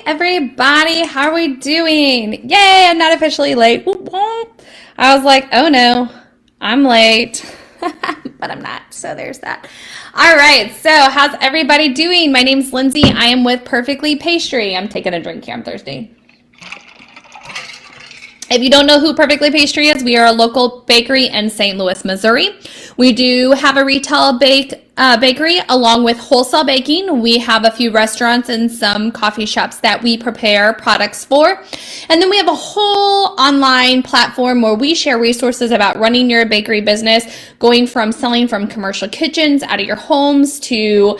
everybody, how are we doing? Yay, I'm not officially late. Whoop, whoop. I was like, oh no, I'm late, but I'm not, so there's that. All right, so how's everybody doing? My name's Lindsay. I am with Perfectly Pastry. I'm taking a drink here, I'm thirsty. If you don't know who Perfectly Pastry is, we are a local bakery in St. Louis, Missouri. We do have a retail bakery along with wholesale baking. We have a few restaurants and some coffee shops that we prepare products for. And then we have a whole online platform where we share resources about running your bakery business, going from selling from commercial kitchens out of your homes to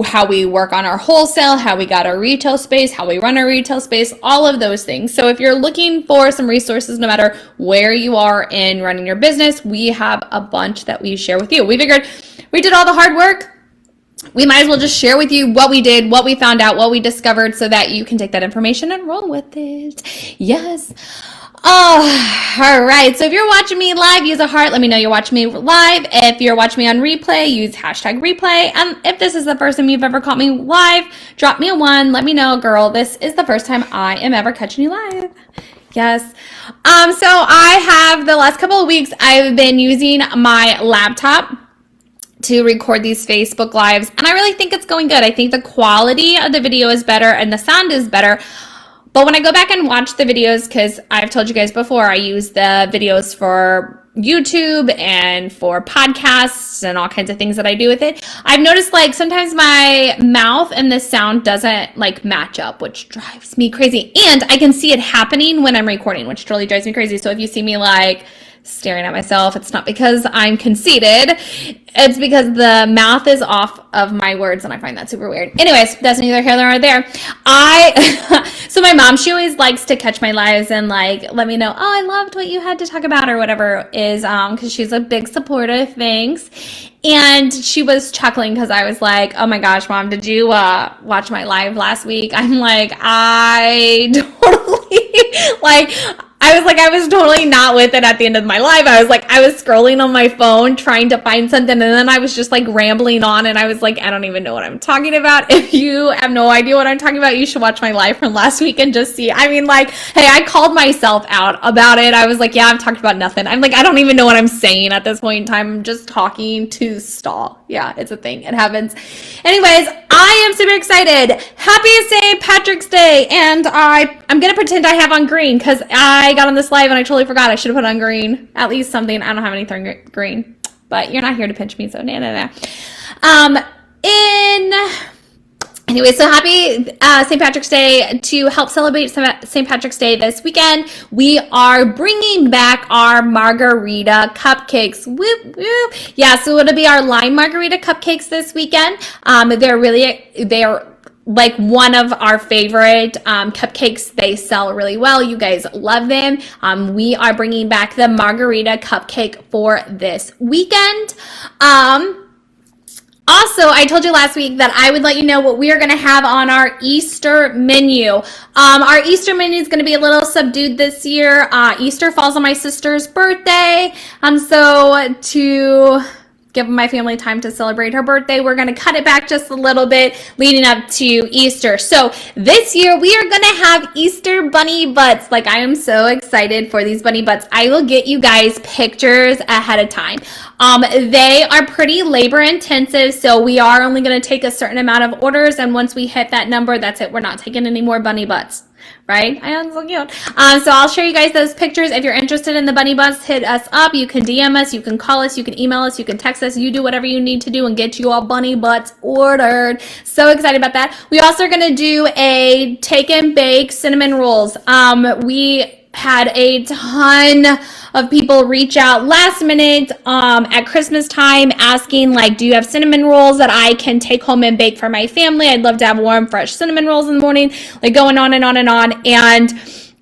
how we work on our wholesale, how we got our retail space, how we run our retail space, all of those things. So if you're looking for some resources, no matter where you are in running your business, we have a bunch that we share with you. We figured we did all the hard work. We might as well just share with you what we did, what we found out, what we discovered, so that you can take that information and roll with it. Yes. Oh, all right. So if you're watching me live, use a heart. Let me know you're watching me live. If you're watching me on replay, use hashtag replay. And if this is the first time you've ever caught me live, drop me a 1. Let me know, girl, this is the first time I am ever catching you live. Yes. So I have the last couple of weeks, I've been using my laptop to record these Facebook lives. And I really think it's going good. I think the quality of the video is better and the sound is better. But when I go back and watch the videos, because I've told you guys before, I use the videos for YouTube and for podcasts and all kinds of things that I do with it. I've noticed like sometimes my mouth and the sound doesn't like match up, which drives me crazy. And I can see it happening when I'm recording, which totally drives me crazy. So if you see me like staring at myself, it's not because I'm conceited. It's because the mouth is off of my words, and I find that super weird. Anyways, that's neither here nor there. So my mom, she always likes to catch my lives and like let me know, oh, I loved what you had to talk about or whatever is, because she's a big supporter of things. And she was chuckling because I was like, oh my gosh, Mom, did you watch my live last week? I'm like, I was totally not with it at the end of my live. I was scrolling on my phone trying to find something, and then I was just like rambling on, and I was like, I don't even know what I'm talking about. If you have no idea what I'm talking about, you should watch my live from last week and just see. I mean, like, hey, I called myself out about it. I was like, yeah, I've talked about nothing. I'm like, I don't even know what I'm saying at this point in time. I'm just talking to stall. Yeah, it's a thing. It happens. Anyways, I am super excited. Happy St. Patrick's Day. And I'm going to pretend I have on green because I got on this live and I totally forgot I should have put on green. At least something. I don't have anything green. But you're not here to pinch me, so nah. Anyway, so happy St. Patrick's Day. To help celebrate St. Patrick's Day this weekend, we are bringing back our margarita cupcakes. Whoop, whoop. Yeah, so it'll be our lime margarita cupcakes this weekend. They're like one of our favorite cupcakes. They sell really well. You guys love them. We are bringing back the margarita cupcake for this weekend. Also, I told you last week that I would let you know what we are going to have on our Easter menu. Our Easter menu is going to be a little subdued this year. Easter falls on my sister's birthday. So to give my family time to celebrate her birthday, we're going to cut it back just a little bit leading up to Easter. So this year we are going to have Easter bunny butts. Like, I am so excited for these bunny butts. I will get you guys pictures ahead of time. They are pretty labor intensive, so we are only going to take a certain amount of orders, and once we hit that number, that's it. We're not taking any more bunny butts. Right? I am so cute. So I'll show you guys those pictures. If you're interested in the bunny butts, hit us up. You can DM us, you can call us, you can email us, you can text us. You do whatever you need to do and get your bunny butts ordered. So excited about that. We also are going to do a take and bake cinnamon rolls. We had a ton of people reach out last minute at Christmas time asking, like, do you have cinnamon rolls that I can take home and bake for my family? I'd love to have warm, fresh cinnamon rolls in the morning, like going on and on and on. And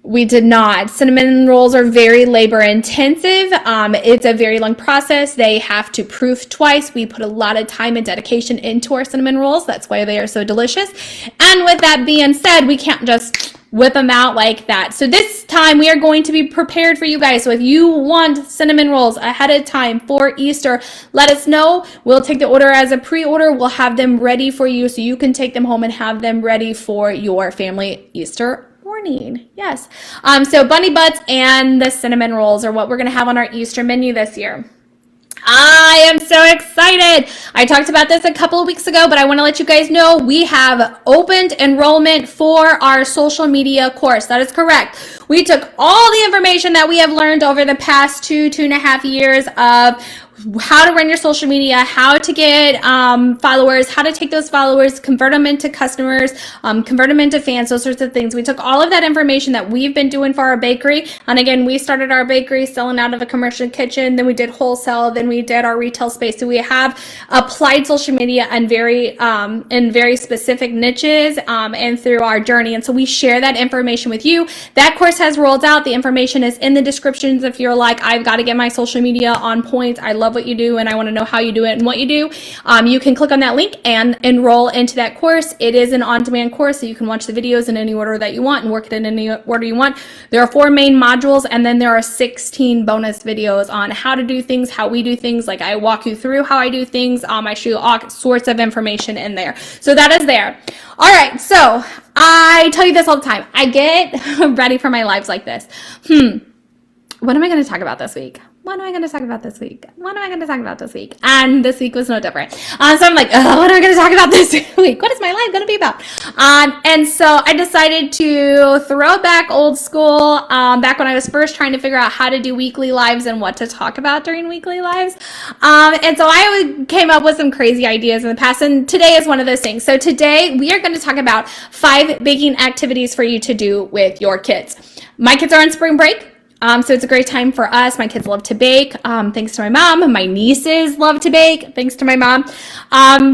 we did not. Cinnamon rolls are very labor intensive. It's a very long process. They have to proof twice. We put a lot of time and dedication into our cinnamon rolls. That's why they are so delicious. And with that being said, we can't just whip them out like that. So this time we are going to be prepared for you guys. So if you want cinnamon rolls ahead of time for Easter, let us know. We'll take the order as a pre-order. We'll have them ready for you so you can take them home and have them ready for your family Easter morning. Yes. So bunny butts and the cinnamon rolls are what we're going to have on our Easter menu this year. I am so excited. I talked about this a couple of weeks ago, but I want to let you guys know we have opened enrollment for our social media course. That is correct. We took all the information that we have learned over the past 2.5 years of how to run your social media, how to get followers, how to take those followers, convert them into customers, convert them into fans, those sorts of things. We took all of that information that we've been doing for our bakery. And again, we started our bakery selling out of a commercial kitchen. Then we did wholesale. Then we did our retail space. So we have applied social media and in very specific niches and through our journey. And so we share that information with you. That course has rolled out. The information is in the descriptions. If you're like, I've got to get my social media on point, I love what you do and I want to know how you do it and what you do, you can click on that link and enroll into that course. It is an on-demand course, so you can watch the videos in any order that you want and work it in any order you want. There are 4 main modules, and then there are 16 bonus videos on how to do things, how we do things. Like I walk you through how I do things. I show you all sorts of information in there. So that is there. All right, so I tell you this all the time. I get ready for my lives like this. What am I going to talk about this week? What am I going to talk about this week? What am I going to talk about this week? And this week was no different. So I'm like, oh, what am I going to talk about this week? What is my life going to be about? And so I decided to throw back old school, back when I was first trying to figure out how to do weekly lives and what to talk about during weekly lives. And so I came up with some crazy ideas in the past, and today is one of those things. So today we are going to talk about 5 baking activities for you to do with your kids. My kids are on spring break. So it's a great time for us. My kids love to bake, thanks to my mom. My nieces love to bake, thanks to my mom.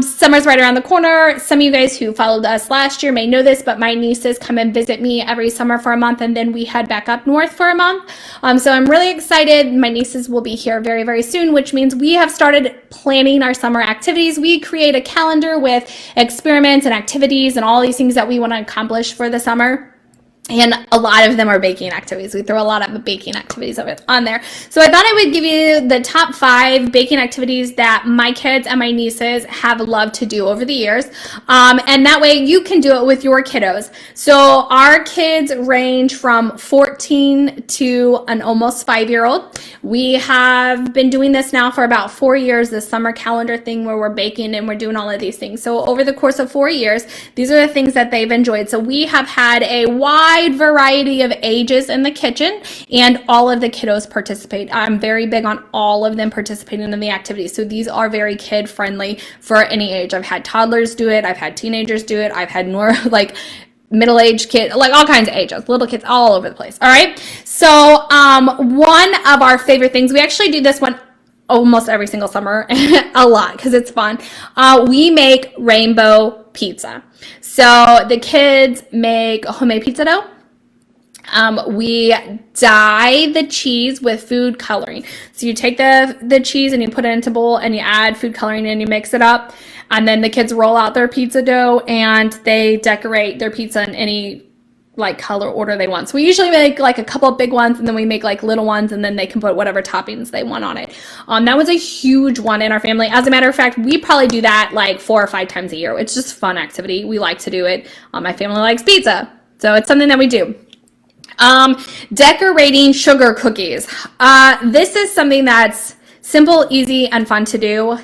Summer's right around the corner. Some of you guys who followed us last year may know this, but my nieces come and visit me every summer for a month, and then we head back up north for a month. So I'm really excited. My nieces will be here very, very soon, which means we have started planning our summer activities. We create a calendar with experiments and activities and all these things that we want to accomplish for the summer. And a lot of them are baking activities. We throw a lot of baking activities on there. So I thought I would give you the top 5 baking activities that my kids and my nieces have loved to do over the years. And that way you can do it with your kiddos. So our kids range from 14 to an almost 5-year-old. We have been doing this now for about 4 years, this summer calendar thing where we're baking and we're doing all of these things. So over the course of 4 years, these are the things that they've enjoyed. So we have had a wide variety of ages in the kitchen, and all of the kiddos participate. I'm very big on all of them participating in the activities. So these are very kid friendly for any age. I've had toddlers do it. I've had teenagers do it. I've had more like middle-aged kids, like all kinds of ages, little kids all over the place. All right. So one of our favorite things, we actually do this one almost every single summer a lot because it's fun. We make rainbow pizza. So the kids make homemade pizza dough. We dye the cheese with food coloring. So you take the cheese and you put it into a bowl and you add food coloring and you mix it up. And then the kids roll out their pizza dough and they decorate their pizza in any like color order they want. So we usually make like a couple of big ones, and then we make like little ones, and then they can put whatever toppings they want on it. That was a huge one in our family. As a matter of fact, we probably do that like 4 or 5 times a year. It's just a fun activity. We like to do it. My family likes pizza, so it's something that we do. Decorating sugar cookies. This is something that's simple, easy, and fun to do.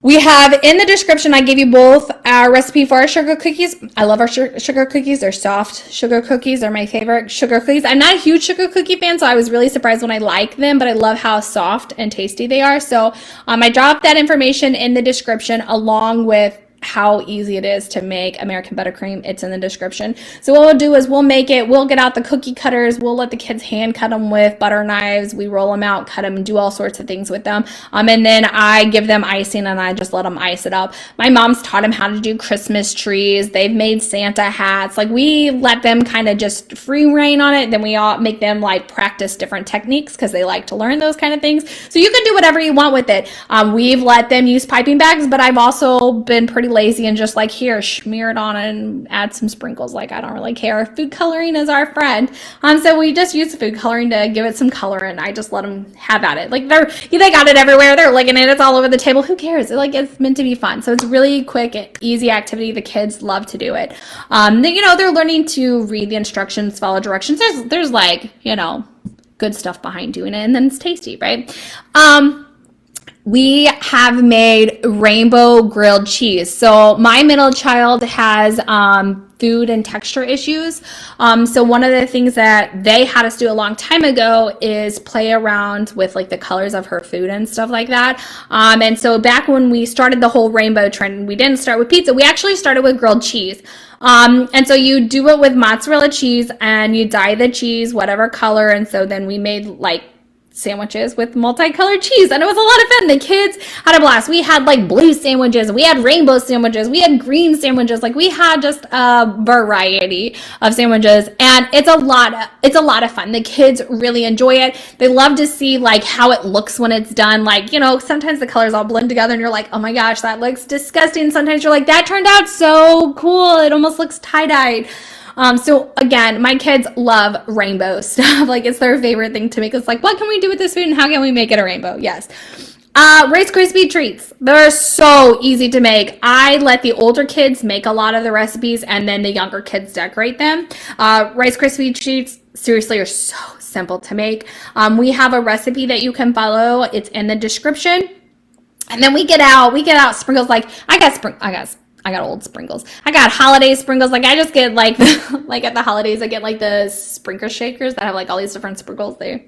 We have in the description, I gave you both our recipe for our sugar cookies. I love our sugar cookies. They're soft sugar cookies. They're my favorite sugar cookies. I'm not a huge sugar cookie fan, so I was really surprised when I like them, but I love how soft and tasty they are. So I dropped that information in the description along with how easy it is to make American buttercream. It's in the description. So what we'll do is we'll get out the cookie cutters. We'll let the kids hand cut them with butter knives. We roll them out, cut them, and do all sorts of things with them. And then I give them icing and I just let them ice it up. My mom's taught them how to do Christmas trees. They've made Santa hats. Like we let them kind of just free reign on it. Then we all make them like practice different techniques because they like to learn those kind of things. So you can do whatever you want with it. We've let them use piping bags, but I've also been pretty lazy and just like, here, smear it on and add some sprinkles. Like, I don't really care. Food coloring is our friend. So we just use food coloring to give it some color, and I just let them have at it. Like, they got it everywhere. They're licking it. It's all over the table. Who cares? It's meant to be fun. So it's really quick, easy activity. The kids love to do it. They're learning to read the instructions, follow directions. There's like, good stuff behind doing it, and then it's tasty, right? We have made rainbow grilled cheese. So my middle child has food and texture issues. So one of the things that they had us do a long time ago is play around with like the colors of her food and stuff like that. And so back when we started the whole rainbow trend, we didn't start with pizza. We actually started with grilled cheese. And so you do it with mozzarella cheese and you dye the cheese whatever color. And so then we made like sandwiches with multicolored cheese, and it was a lot of fun. The kids had a blast. We had like blue sandwiches, we had rainbow sandwiches, we had green sandwiches. Like, we had just a variety of sandwiches, and it's a lot of fun. The kids really enjoy it. They love to see like how it looks when it's done. Like, sometimes the colors all blend together and you're like, oh my gosh, that looks disgusting. Sometimes you're like, that turned out so cool, it almost looks tie-dyed. So again, my kids love rainbow stuff. Like, it's their favorite thing to make. It's like, what can we do with this food and how can we make it a rainbow? Yes. Rice Krispie treats. They're so easy to make. I let the older kids make a lot of the recipes, and then the younger kids decorate them. Rice Krispie treats seriously are so simple to make. We have a recipe that you can follow. It's in the description. And then we get out sprinkles. Like, I got old sprinkles. I got holiday sprinkles. Like, I just get like, like at the holidays, I get like the sprinkler shakers that have like all these different sprinkles. They're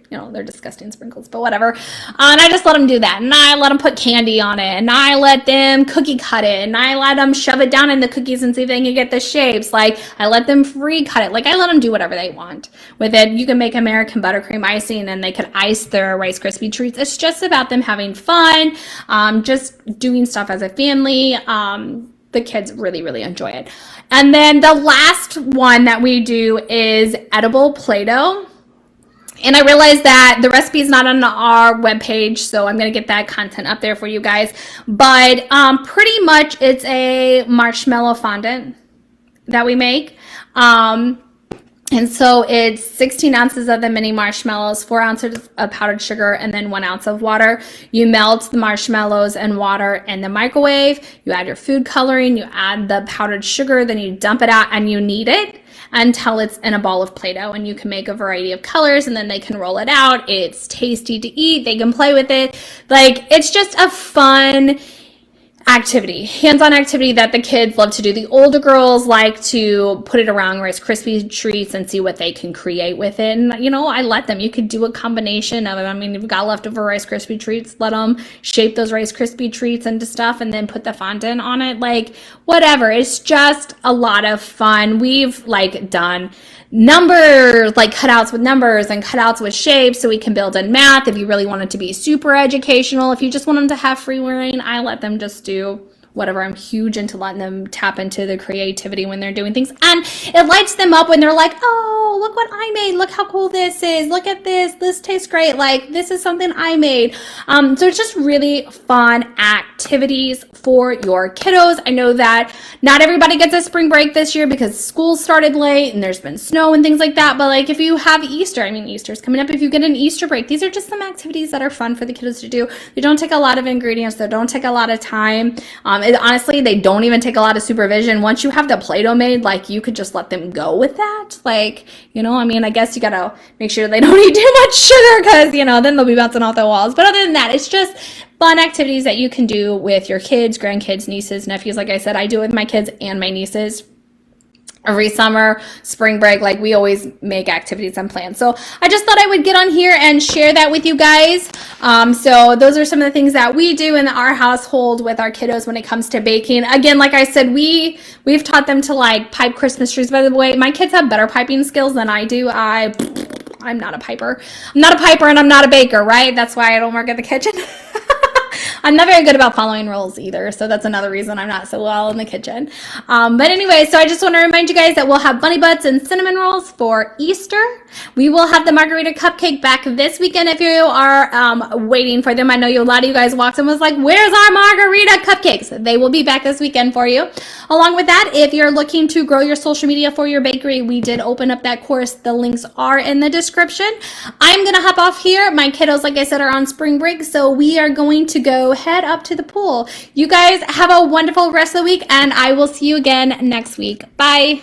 disgusting sprinkles, but whatever. And I just let them do that. And I let them put candy on it. And I let them cookie cut it. And I let them shove it down in the cookies and see if they can get the shapes. Like, I let them free cut it. Like, I let them do whatever they want with it. You can make American buttercream icing and they can ice their Rice Krispie treats. It's just about them having fun, just doing stuff as a family. The kids really, really enjoy it. And then the last one that we do is edible Play-Doh. And I realized that the recipe is not on our webpage, so I'm going to get that content up there for you guys. But pretty much it's a marshmallow fondant that we make. And so it's 16 ounces of the mini marshmallows, 4 ounces of powdered sugar, and then 1 ounce of water. You melt the marshmallows and water in the microwave. You add your food coloring, you add the powdered sugar, then you dump it out and you knead it until it's in a ball of Play-Doh. And you can make a variety of colors, and then they can roll it out. It's tasty to eat. They can play with it. Like, it's just a fun activity, hands-on activity that the kids love to do. The older girls like to put it around Rice Krispie treats and see what they can create with it. And, I let them. You could do a combination of it. I mean, if you've got leftover Rice Krispie treats, let them shape those Rice Krispie treats into stuff and then put the fondant on it. Like, whatever. It's just a lot of fun. We've, done numbers, like cutouts with numbers and cutouts with shapes, so we can build in math. If you really want it to be super educational, if you just want them to have free learning, I let them just do whatever. I'm huge into letting them tap into the creativity when they're doing things, and it lights them up when they're like, oh, look what I made, look how cool this is, look at this tastes great, like, this is something I made. So it's just really fun activities for your kiddos. I know that not everybody gets a spring break this year because school started late and there's been snow and things like that, but like, if you have Easter, Easter's coming up, if you get an Easter break, these are just some activities that are fun for the kiddos to do. They don't take a lot of ingredients, they don't take a lot of time. Honestly, they don't even take a lot of supervision. Once you have the Play-Doh made, like, you could just let them go with that. Like, I guess you gotta make sure they don't eat too much sugar because, then they'll be bouncing off the walls. But other than that, it's just fun activities that you can do with your kids, grandkids, nieces, nephews. Like I said, I do it with my kids and my nieces. Every summer, spring break, like, we always make activities and plans. So I just thought I would get on here and share that with you guys. So those are some of the things that we do in our household with our kiddos when it comes to baking. Again, like I said, we've taught them to pipe Christmas trees. By the way, my kids have better piping skills than I do. I'm not a piper. I'm not a piper and I'm not a baker, right? That's why I don't work at the kitchen. I'm not very good about following rules either, so that's another reason I'm not so well in the kitchen. But anyway, so I just want to remind you guys that we'll have bunny butts and cinnamon rolls for Easter. We will have the margarita cupcake back this weekend if you are waiting for them. I know a lot of you guys walked and was like, where's our margarita cupcakes? They will be back this weekend for you. Along with that, if you're looking to grow your social media for your bakery, we did open up that course. The links are in the description. I'm going to hop off here. My kiddos, like I said, are on spring break, so we are going to go head up to the pool. You guys have a wonderful rest of the week, and I will see you again next week. Bye.